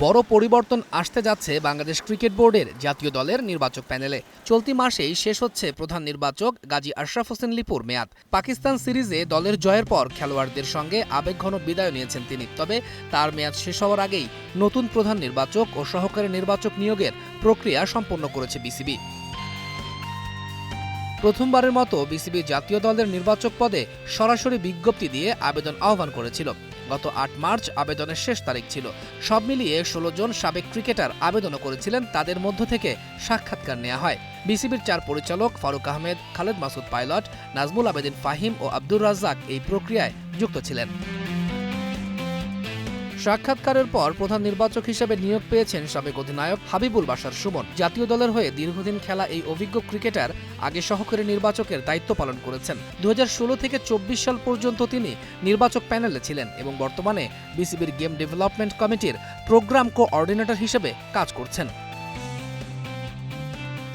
বড় পরিবর্তন আসতে যাচ্ছে বাংলাদেশ ক্রিকেট বোর্ডের জাতীয় দলের নির্বাচক প্যানেলে। চলতি মাসেই শেষ হচ্ছে প্রধান নির্বাচক গাজী আশরাফ হোসেন লিপুর মেয়াদ। পাকিস্তান সিরিজে দলের জয়ের পর খেলোয়াড়দের সঙ্গে আবেগঘন বিদায় নিয়েছেন তিনি। তবে তার মেয়াদ শেষ হওয়ার আগেই নতুন প্রধান নির্বাচক ও সহকারী নির্বাচক নিয়োগের প্রক্রিয়া সম্পন্ন করেছে বিসিবি। প্রথমবারের মতো বিসিবি জাতীয় দলের নির্বাচক পদে সরাসরি বিজ্ঞপ্তি দিয়ে আবেদন আহ্বান করেছিল। গত ৮ মার্চ আবেদনের শেষ তারিখ ছিল। সব মিলিয়ে ১৬ জন সাবেক ক্রিকেটার আবেদনও করেছিলেন, তাদের মধ্য থেকে সাক্ষাৎকার নেওয়া হয়। বিসিবির ৪ পরিচালক ফারুক আহমেদ, খালেদ মাসুদ পাইলট, নাজমুল আবেদিন ফাহিম ও আব্দুর রাজ্জাক এই প্রক্রিয়ায় যুক্ত ছিলেন। সাক্ষাৎকারের পর প্রধান নির্বাচক হিসেবে নিয়োগ পেয়েছেন সাবেক অধিনায়ক হাবিবুল বাশার সুমন। জাতীয় দলের হয়ে দীর্ঘদিন খেলা এই অভিজ্ঞ ক্রিকেটার আগে সহকারী নির্বাচকের দায়িত্ব পালন করেছেন। ২০১৬ থেকে ২৪ সাল পর্যন্ত তিনি নির্বাচক প্যানেলে ছিলেন এবং বর্তমানে বিসিবির গেম ডেভেলপমেন্ট কমিটির প্রোগ্রাম কোঅর্ডিনেটর হিসেবে কাজ করছেন।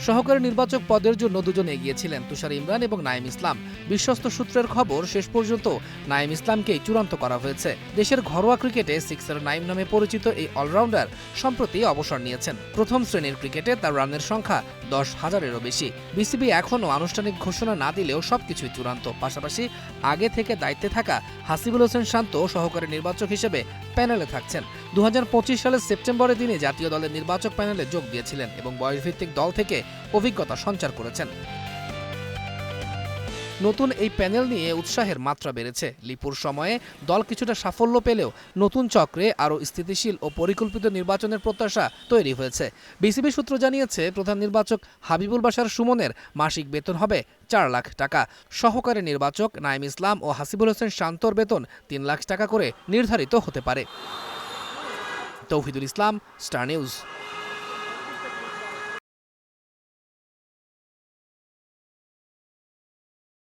সহকারী নির্বাচক পদের জন্য দুজন এগিয়েছিলেন, তুষার ইমরান এবং নাঈম ইসলাম। বিশ্বস্ত সূত্রের খবর, শেষ পর্যন্ত নাঈম ইসলামকেই চূড়ান্ত করা হয়েছে। দেশের ঘরোয়া ক্রিকেটে সিক্সার নাঈম নামে পরিচিত এই অলরাউন্ডার সম্প্রতি অবসর নিয়েছেন। প্রথম শ্রেণীর ক্রিকেটে তার রানের সংখ্যা ১০,০০০-এরও বেশি। বিসিবি এখনও আনুষ্ঠানিক ঘোষণা না দিলেও সবকিছুই চূড়ান্ত। পাশাপাশি আগে থেকে দায়িত্বে থাকা হাসিবুল হোসেন শান্ত সহকারী নির্বাচক হিসেবে প্যানেলে থাকছেন। ২০২৫ সালের সেপ্টেম্বরে তিনি জাতীয় দলের নির্বাচক প্যানেলে যোগ দিয়েছিলেন এবং বয়সভিত্তিক দল থেকে অভিজ্ঞতা সঞ্চার করেছেন। নতুন এই প্যানেল নিয়ে উৎসাহের মাত্রা বেড়েছে। লিপুর সময়ে দল কিছুটা সাফল্য পেলেও নতুন চক্রে আরও স্থিতিশীল ও পরিকল্পিত নির্বাচনের প্রত্যাশা তৈরি হয়েছে। বিসিবি সূত্র জানিয়েছে, প্রধান নির্বাচক হাবিবুল বাশার সুমনের মাসিক বেতন হবে ৪ লাখ টাকা। সহকারী নির্বাচক নাঈম ইসলাম ও হাসিবুল হোসেন শান্তর বেতন ৩ লাখ টাকা করে নির্ধারিত হতে পারে। তৌহিদুল ইসলাম, স্টার নিউজ।